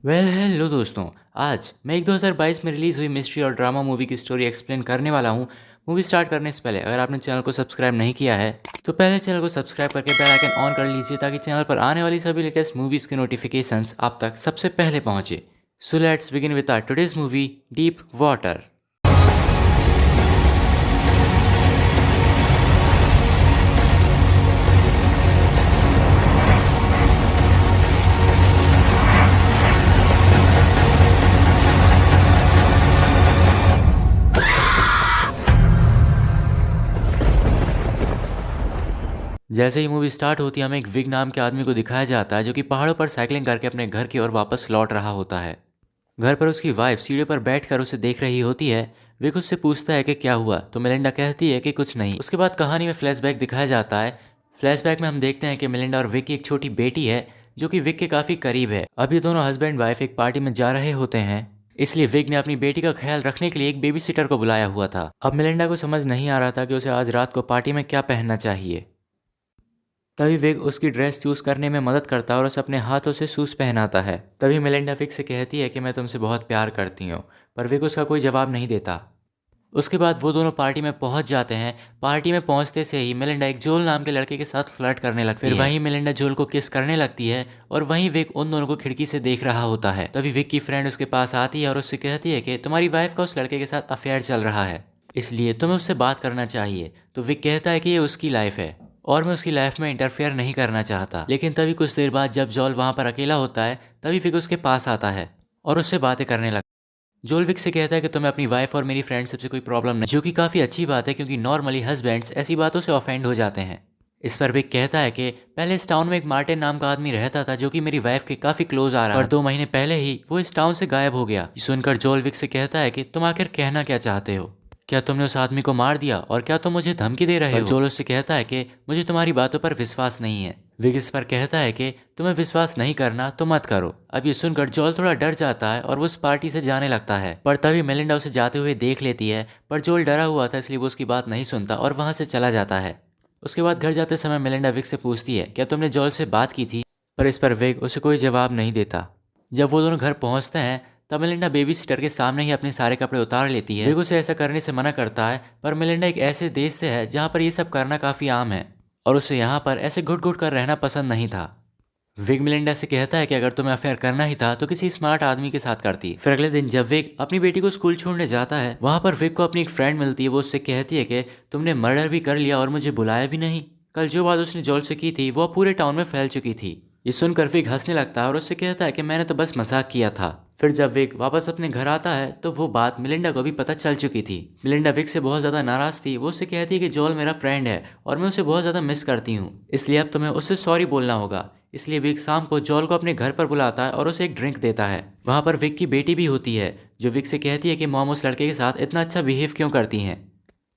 Hello दोस्तों। आज मैं एक 2022 में रिलीज़ हुई मिस्ट्री और ड्रामा मूवी की स्टोरी एक्सप्लेन करने वाला हूँ। मूवी स्टार्ट करने से पहले अगर आपने चैनल को सब्सक्राइब नहीं किया है तो पहले चैनल को सब्सक्राइब करके बेल आइकन ऑन कर लीजिए ताकि चैनल पर आने वाली सभी लेटेस्ट मूवीज़ के नोटिफिकेशंस आप तक सबसे पहले पहुँचे। So let's begin with our today's movie deep water. जैसे ही मूवी स्टार्ट होती है हमें एक विग नाम के आदमी को दिखाया जाता है जो कि पहाड़ों पर साइकिलिंग करके अपने घर की ओर वापस लौट रहा होता है। घर पर उसकी वाइफ सीढ़ी पर बैठकर उसे देख रही होती है। विक उससे पूछता है कि क्या हुआ, तो मेलिंडा कहती है कि कुछ नहीं। उसके बाद कहानी में फ्लैशबैक दिखाया जाता है। फ्लैशबैक में हम देखते हैं कि मेलिंडा और विक की एक छोटी बेटी है जो कि विक के काफ़ी करीब है। अब ये दोनों हस्बैंड वाइफ एक पार्टी में जा रहे होते हैं, इसलिए विक ने अपनी बेटी का ख्याल रखने के लिए एक बेबी सिटर को बुलाया हुआ था। अब मेलिंडा को समझ नहीं आ रहा था कि उसे आज रात को पार्टी में क्या पहनना चाहिए। तभी विग उसकी ड्रेस चूज करने में मदद करता है और उसे अपने हाथों से शूज पहनाता है। तभी मेलिंडा विग से कहती है कि मैं तुमसे बहुत प्यार करती हूँ, पर विग उसका कोई जवाब नहीं देता। उसके बाद वो दोनों पार्टी में पहुंच जाते हैं। पार्टी में पहुंचते से ही मेलिंडा एक जोल नाम के लड़के के साथ फ्लर्ट करने लगती है। फिर वहीं मेलिंडा जोल को किस करने लगती है और वहीं विग उन दोनों को खिड़की से देख रहा होता है। तभी विग की फ्रेंड उसके पास आती है और उससे कहती है कि तुम्हारी वाइफ का उस लड़के के साथ अफेयर चल रहा है, इसलिए तुम्हें उससे बात करना चाहिए। तो विग कहता है कि ये उसकी लाइफ है और मैं उसकी लाइफ में इंटरफेयर नहीं करना चाहता। लेकिन तभी कुछ देर बाद जब जॉल वहां पर अकेला होता है तभी विग उसके पास आता है और उससे बातें करने लगता है। जोल विग से कहता है कि तुम्हें अपनी वाइफ और मेरी फ्रेंडशिप से कोई प्रॉब्लम नहीं, जो कि काफ़ी अच्छी बात है क्योंकि नॉर्मली हस्बैंड्स ऐसी बातों से ऑफेंड हो जाते हैं। इस पर विग कहता है कि पहले इस टाउन में एक मार्टिन नाम का आदमी रहता था जो कि मेरी वाइफ के काफ़ी क्लोज आ रहा है, और 2 महीने पहले ही वो इस टाउन से गायब हो गया। सुनकर जोल विग से कहता है कि तुम आखिर कहना क्या चाहते हो, क्या तुमने उस आदमी को मार दिया और क्या तुम मुझे धमकी दे रहे हो। जोल उससे कहता है कि मुझे तुम्हारी बातों पर विश्वास नहीं है। विग इस पर कहता है कि तुम्हें विश्वास नहीं करना तो मत करो। अब ये सुनकर जोल थोड़ा डर जाता है और वो उस पार्टी से जाने लगता है, पर तभी मेलिंडा उसे जाते हुए देख लेती है। पर जोल डरा हुआ था इसलिए वो उसकी बात नहीं सुनता और वहां से चला जाता है। उसके बाद घर जाते समय मेलिंडा विग से पूछती है क्या तुमने जोल से बात की थी, पर इस पर विग उसे कोई जवाब नहीं देता। जब वो दोनों घर पहुंचते हैं तब मेलिंडा बेबी सिटर के सामने ही अपने सारे कपड़े उतार लेती है। विग उसे ऐसा करने से मना करता है, पर मेलिंडा एक ऐसे देश से है जहाँ पर ये सब करना काफ़ी आम है और उसे यहाँ पर ऐसे घुट घुट कर रहना पसंद नहीं था। विग मेलिंडा से कहता है कि अगर तुम्हें अफेयर करना ही था तो किसी स्मार्ट आदमी के साथ करती। फिर अगले दिन जब विग अपनी बेटी को स्कूल छोड़ने जाता है वहां पर विग को अपनी एक फ्रेंड मिलती है। वो उससे कहती है कि तुमने मर्डर भी कर लिया और मुझे बुलाया भी नहीं। कल जो बात उसने जोल से की थी वो पूरे टाउन में फैल चुकी थी। ये सुनकर विग हंसने लगता है और उससे कहता है कि मैंने तो बस मजाक किया था। फिर जब विग वापस अपने घर आता है तो वो बात मिलिंडा को भी पता चल चुकी थी। मिलिंडा विग से बहुत ज़्यादा नाराज़ थी। वो उससे कहती है कि जोल मेरा फ्रेंड है और मैं उसे बहुत ज़्यादा मिस करती हूँ, इसलिए अब तुम्हें उससे सॉरी बोलना होगा। इसलिए विग शाम को जोल को अपने घर पर बुलाता है और उसे एक ड्रिंक देता है। वहाँ पर विग की बेटी भी होती है जो विग से कहती है कि मॉम उस लड़के के साथ इतना अच्छा बिहेव क्यों करती हैं।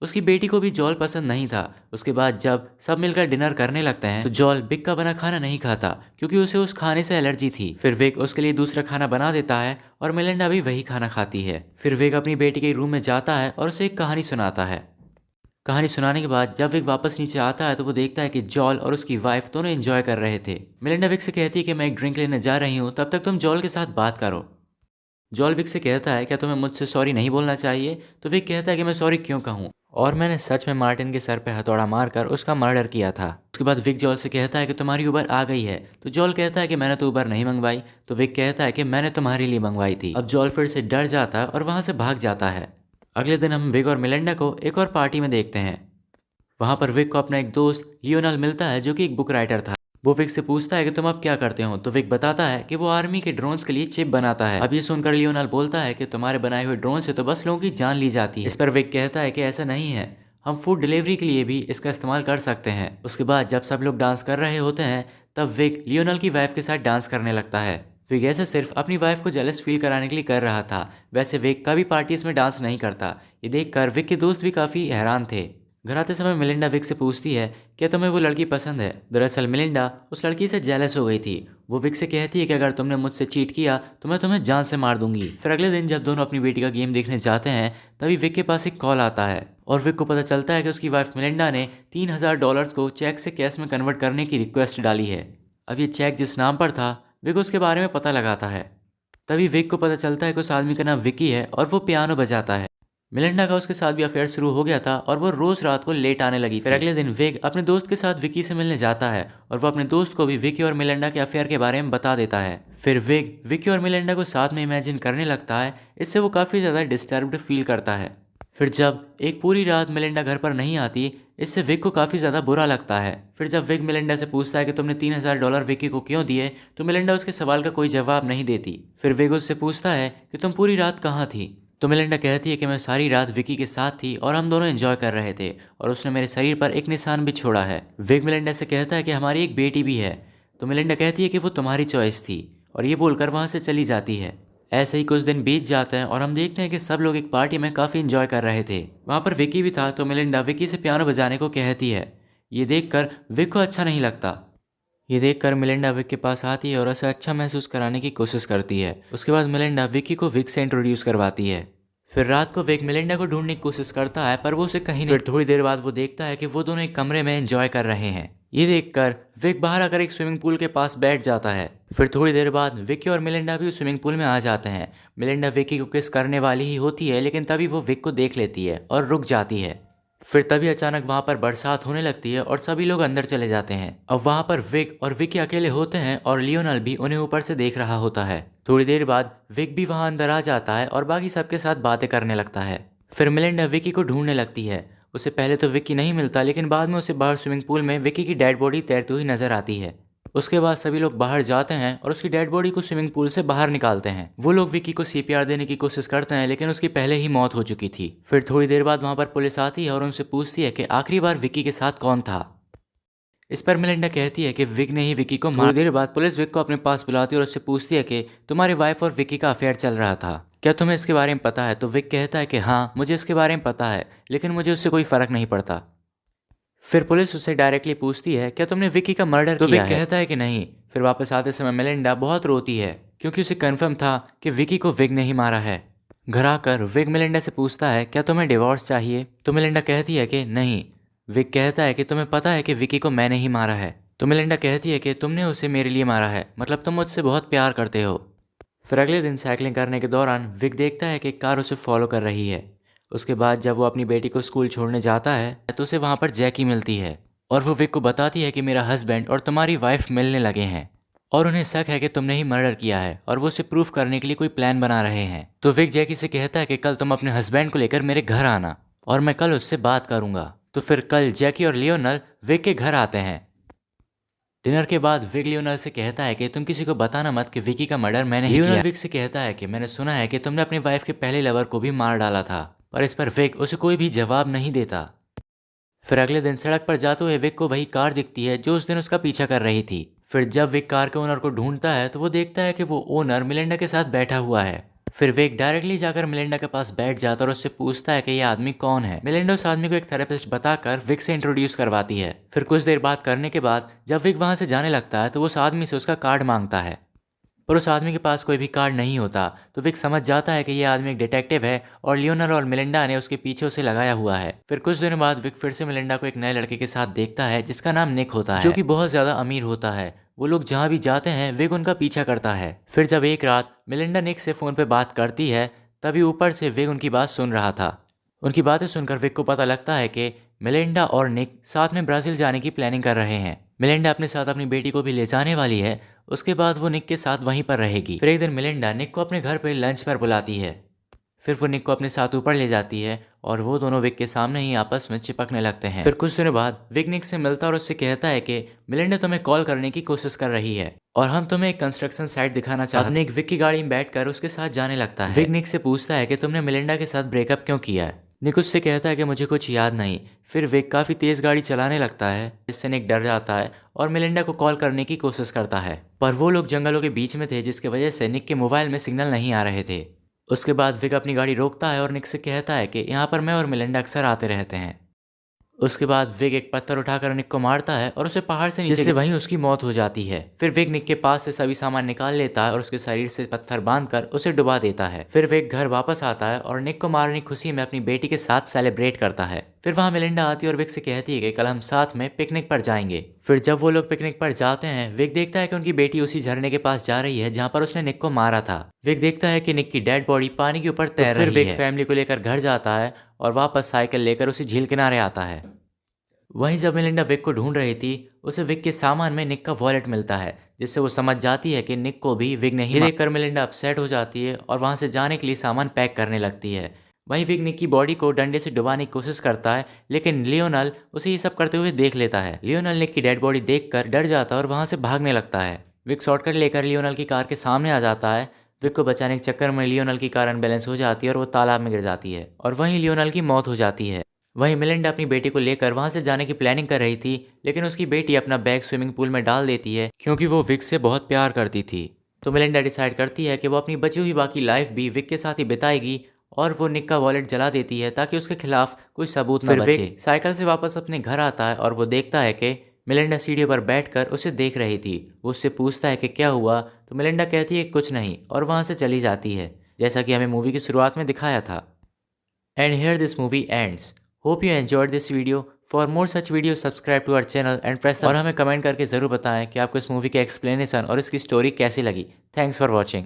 उसकी बेटी को भी जॉल पसंद नहीं था। उसके बाद जब सब मिलकर डिनर करने लगते हैं तो जॉल विग का बना खाना नहीं खाता क्योंकि उसे उस खाने से एलर्जी थी। फिर विग उसके लिए दूसरा खाना बना देता है और मेलिंडा भी वही खाना खाती है। फिर विग अपनी बेटी के रूम में जाता है और उसे एक कहानी सुनाता है। कहानी सुनाने के बाद जब विग वापस नीचे आता है तो वो देखता है कि जॉल और उसकी वाइफ दोनों एंजॉय कर रहे थे। मेलिंडा विग से कहती है कि मैं एक ड्रिंक लेने जा रही हूँ, तब तक तुम जॉल के साथ बात करो। जॉल विग से कहता है क्या तुम्हें मुझसे सॉरी नहीं बोलना चाहिए, तो विग कहता है कि मैं सॉरी क्यों कहूँ और मैंने सच में मार्टिन के सर पे हथौड़ा मारकर उसका मर्डर किया था। उसके बाद विग जॉल से कहता है कि तुम्हारी उबर आ गई है, तो जॉल कहता है कि मैंने तो उबर नहीं मंगवाई। तो विग कहता है कि मैंने तुम्हारे लिए मंगवाई थी। अब जॉल फिर से डर जाता है और वहां से भाग जाता है। अगले दिन हम विग और मिलेंडा को एक और पार्टी में देखते हैं। वहां पर विग को अपना एक दोस्त लियोनल मिलता है जो कि एक बुक राइटर था। वो विग से पूछता है कि तुम अब क्या करते हो, तो विग बताता है कि वो आर्मी के ड्रोन्स के लिए चिप बनाता है। अब ये सुनकर लियोनल बोलता है कि तुम्हारे बनाए हुए ड्रोन से तो बस लोगों की जान ली जाती है। इस पर विग कहता है कि ऐसा नहीं है, हम फूड डिलीवरी के लिए भी इसका इस्तेमाल कर सकते हैं। उसके बाद जब सब लोग डांस कर रहे होते हैं तब विग लियोनल की वाइफ के साथ डांस करने लगता है। विग ऐसा सिर्फ अपनी वाइफ को जेलस फील कराने के लिए कर रहा था। वैसे विग कभी पार्टीज में डांस नहीं करता। ये देखकर विग के दोस्त भी काफी हैरान थे। घर आते समय मिलिंडा विग से पूछती है क्या तुम्हें वो लड़की पसंद है। दरअसल मिलिंडा उस लड़की से जेलस हो गई थी। वो विग से कहती है कि अगर तुमने मुझसे चीट किया तो मैं तुम्हें जान से मार दूंगी। फिर अगले दिन जब दोनों अपनी बेटी का गेम देखने जाते हैं तभी विग के पास एक कॉल आता है और विग को पता चलता है कि उसकी वाइफ मिलिंडा ने $3000 को चेक से कैश में कन्वर्ट करने की रिक्वेस्ट डाली है। अब ये चेक जिस नाम पर था विग उसके बारे में पता लगाता है। तभी विक को पता चलता है कि उस आदमी का नाम विकी है और वो पियानो बजाता है। मिलिंडा का उसके साथ भी अफेयर शुरू हो गया था और वो रोज रात को लेट आने लगी। फिर अगले दिन विक अपने दोस्त के साथ विकी से मिलने जाता है और वो अपने दोस्त को भी विकी और मिलिंडा के अफेयर के बारे में बता देता है। फिर विक विकी और मिलिंडा को साथ में इमेजिन करने लगता है। इससे वो काफ़ी ज़्यादा डिस्टर्ब्ड फील करता है। फिर जब एक पूरी रात मिलिंडा घर पर नहीं आती, इससे विक को काफ़ी ज़्यादा बुरा लगता है। फिर जब विक मिलिंडा से पूछता है कि तुमने $3000 विकी को क्यों दिए, तो मिलिंडा उसके सवाल का कोई जवाब नहीं देती। फिर विक उससे पूछता है कि तुम पूरी रात कहाँ थी, तो मिलिंडा कहती है कि मैं सारी रात विकी के साथ थी और हम दोनों एंजॉय कर रहे थे और उसने मेरे शरीर पर एक निशान भी छोड़ा है। विक मिलिंडा से कहता है कि हमारी एक बेटी भी है, तो मिलिंडा कहती है कि वो तुम्हारी चॉइस थी और ये बोलकर वहाँ से चली जाती है। ऐसे ही कुछ दिन बीत जाते हैं और हम देखते हैं कि सब लोग एक पार्टी में काफ़ी इंजॉय कर रहे थे। वहाँ पर विकी भी था, तो मिलिंडा विकी से पियानो बजाने को कहती है। ये देखकर विक को अच्छा नहीं लगता। ये देखकर मिलिंडा विक के पास आती है और उसे अच्छा महसूस कराने की कोशिश करती है। उसके बाद मिलिंडा विकी को विक से इंट्रोड्यूस करवाती है। फिर रात को विक मिलिंडा को ढूंढने की कोशिश करता है, पर वो उसे कहीं नहीं। फिर थोड़ी देर बाद वो देखता है कि वो दोनों एक कमरे में एंजॉय कर रहे हैं। ये देखकर विक बाहर आकर एक स्विमिंग पूल के पास बैठ जाता है। फिर थोड़ी देर बाद विकी और मिलिंडा भी उस स्विमिंग पूल में आ जाते हैं। मिलिंडा विकी को किस करने वाली ही होती है, लेकिन तभी वो विक को देख लेती है और रुक जाती है। फिर तभी अचानक वहाँ पर बरसात होने लगती है और सभी लोग अंदर चले जाते हैं। अब वहाँ पर विक और विकी अकेले होते हैं और लियोनल भी उन्हें ऊपर से देख रहा होता है। थोड़ी देर बाद विक भी वहाँ अंदर आ जाता है और बाकी सबके साथ बातें करने लगता है। फिर मिलिंडा विकी को ढूंढने लगती है। उसे पहले तो विकी नहीं मिलता, लेकिन बाद में उसे बाहर स्विमिंग पूल में विकी की डेड बॉडी तैरती हुई नजर आती है। उसके बाद सभी लोग बाहर जाते हैं और उसकी डेड बॉडी को स्विमिंग पूल से बाहर निकालते हैं। वो लोग विकी को सीपीआर देने की कोशिश करते हैं, लेकिन उसकी पहले ही मौत हो चुकी थी। फिर थोड़ी देर बाद वहां पर पुलिस आती है और उनसे पूछती है कि आखिरी बार विकी के साथ कौन था। इस पर मिलिंडा कहती है कि विक ने ही विकी को मार। थोड़ी देर बाद पुलिस विक को अपने पास बुलाती है और उससे पूछती है कि तुम्हारी वाइफ और विकी का अफेयर चल रहा था, क्या तुम्हें इसके बारे में पता है। तो विक कहता है कि हाँ, मुझे इसके बारे में पता है, लेकिन मुझे उससे कोई फर्क नहीं पड़ता। फिर पुलिस उससे डायरेक्टली पूछती है क्या तुमने विकी का मर्डर किया है। तो विक कहता है कि नहीं। फिर वापस आते समय मिलिंडा बहुत रोती है, क्योंकि उसे कंफर्म था कि विकी को विक ने ही मारा है। घर आकर विक मिलिंडा से पूछता है क्या तुम्हें डिवोर्स चाहिए। तो मिलिंडा कहती है कि नहीं। विक कहता है कि तुम्हें पता है कि विकी को मैंने ही मारा है। तो मिलिंडा कहती है कि तुमने उसे मेरे लिए मारा है, मतलब तुम मुझसे बहुत प्यार करते हो। फिर अगले दिन साइकिलिंग करने के दौरान विक देखता है कि एक कार उसे फॉलो कर रही है। उसके बाद जब वो अपनी बेटी को स्कूल छोड़ने जाता है तो उसे वहाँ पर जैकी मिलती है और वो विक को बताती है कि मेरा हस्बैंड और तुम्हारी वाइफ मिलने लगे हैं और उन्हें शक है कि तुमने ही मर्डर किया है और वो उसे प्रूफ करने के लिए कोई प्लान बना रहे हैं। तो विक जैकी से कहता है कि कल तुम अपने हस्बैंड को लेकर मेरे घर आना और मैं कल उससे बात करूंगा। तो फिर कल जैकी और लियोनल विक के घर आते हैं। डिनर के बाद विक लियोनल से कहता है कि तुम किसी को बताना मत कि विकी का मर्डर मैंने ही किया। लियोनल विक से कहता है कि मैंने सुना है कि तुमने अपनी वाइफ के पहले लवर को भी मार डाला था, पर इस पर विक उसे कोई भी जवाब नहीं देता। फिर अगले दिन सड़क पर जाते हुए विक को वही कार दिखती है जो उस दिन उसका पीछा कर रही थी। फिर जब विक कार के ओनर को ढूंढता है तो वो देखता है कि वो ओनर मिलिंडा के साथ बैठा हुआ है। फिर विक डायरेक्टली जाकर मिलिंडा के पास बैठ जाता है और उससे पूछता है कि यह आदमी कौन है। मिलिंडा उस आदमी को एक थेरेपिस्ट बताकर विक से इंट्रोड्यूस करवाती है। फिर कुछ देर बात करने के बाद जब विक वहां से जाने लगता है तो वो उस आदमी से उसका कार्ड मांगता है, पर उस आदमी के पास कोई भी कार्ड नहीं होता। तो विक समझ जाता है कि यह आदमी एक डिटेक्टिव है और लियोनल और मिलिंडा ने उसके पीछे उसे लगाया हुआ है। फिर कुछ दिनों बाद विक फिर से मिलिंडा को एक नए लड़के के साथ देखता है जिसका नाम निक होता है, जो कि बहुत ज्यादा अमीर होता है। वो लोग जहाँ भी जाते हैं विक उनका पीछा करता है। फिर जब एक रात मिलिंडा निक से फोन पे बात करती है, तभी ऊपर से विक उनकी बात सुन रहा था। उनकी बातें सुनकर विक को पता लगता है कि मिलिंडा और निक साथ में ब्राजील जाने की प्लानिंग कर रहे हैं। मिलिंडा अपने साथ अपनी बेटी को भी ले जाने वाली है। उसके बाद वो निक के साथ वहीं पर रहेगी। फिर एक दिन मिलिंडा निक को अपने घर पर लंच पर बुलाती है। फिर वो निक को अपने साथ ऊपर ले जाती है और वो दोनों विक के सामने ही आपस में चिपकने लगते हैं। फिर कुछ दिनों बाद विक निक से मिलता और उससे कहता है कि मिलिंडा तुम्हें कॉल करने की कोशिश कर रही है और हम तुम्हें एक कंस्ट्रक्शन साइट दिखाना चाहते हैं। निक विक की गाड़ी में बैठकर उसके साथ जाने लगता है। विक निक से पूछता है कि तुमने मिलिंडा के साथ ब्रेकअप क्यों किया है। निक उससे कहता है कि मुझे कुछ याद नहीं। फिर विक काफ़ी तेज़ गाड़ी चलाने लगता है, इससे निक डर जाता है और मिलिंडा को कॉल करने की कोशिश करता है, पर वो लोग जंगलों के बीच में थे जिसकी वजह से निक के मोबाइल में सिग्नल नहीं आ रहे थे। उसके बाद विक अपनी गाड़ी रोकता है और निक से कहता है कि यहाँ पर मैं और मिलिंडा अक्सर आते रहते हैं। उसके बाद विक एक पत्थर उठाकर निक को मारता है और उसे पहाड़ से नीचे, जिससे वहीं उसकी मौत हो जाती है। फिर विक निक के पास से सभी सामान निकाल लेता है और उसके शरीर से पत्थर बांधकर उसे डुबा देता है। फिर विक घर वापस आता है और निक को मारने की खुशी में अपनी बेटी के साथ सेलिब्रेट करता है। फिर वहाँ मेलिंडा आती है और विक से कहती है कि कल हम साथ में पिकनिक पर जाएंगे। फिर जब वो लोग पिकनिक पर जाते हैं, विक देखता है कि उनकी बेटी उसी झरने के पास जा रही है जहाँ पर उसने निक को मारा था। विक देखता है कि निक की डेड बॉडी पानी के ऊपर तैर रही है। फिर विक फैमिली को लेकर घर जाता है और वापस साइकिल लेकर उसी झील किनारे आता है। वहीं जब मेलिंडा विक को ढूंढ रही थी, उसे विक के सामान में निक का वॉलेट मिलता है, जिससे वो समझ जाती है कि निक को भी विक ने ही देखकर मेलिंडा अपसेट हो जाती है और वहां से जाने के लिए सामान पैक करने लगती है। वहीं विक निक की बॉडी को डंडे से डुबाने की कोशिश करता है, लेकिन लियोनल उसे ये सब करते हुए देख लेता है। लियोनल निक की डेड बॉडी देखकर डर जाता है और वहां से भागने लगता है। विक शॉर्टकट लेकर लियोनल की कार के सामने आ जाता है। विक को बचाने के चक्कर में लियोनल की कार अनबैलेंस हो जाती है और वो तालाब में गिर जाती है और वहीं लियोनल की मौत हो जाती है। वहीं मेलिंडा अपनी बेटी को लेकर वहां से जाने की प्लानिंग कर रही थी, लेकिन उसकी बेटी अपना बैग स्विमिंग पूल में डाल देती है क्योंकि वो विक से बहुत प्यार करती थी। तो मेलिंडा डिसाइड करती है कि वो अपनी बची हुई बाकी लाइफ भी विक के साथ ही बिताएगी और वो निक का वॉलेट जला देती है ताकि उसके खिलाफ कोई सबूत न बचे। विक साइकिल से वापस अपने घर आता है और वो देखता है कि मेलिंडा सीढ़ी पर बैठकर उसे देख रही थी। वो उससे पूछता है कि क्या हुआ, तो मेलिंडा कहती है कुछ नहीं और वहां से चली जाती है, जैसा कि हमें मूवी की शुरुआत में दिखाया था। And here this movie ends. Hope you enjoyed this video. For more such videos, subscribe to our channel and press the और हमें कमेंट करके ज़रूर बताएं कि आपको इस मूवी के एक्सप्लेनेशन और इसकी स्टोरी कैसी लगी। Thanks for watching.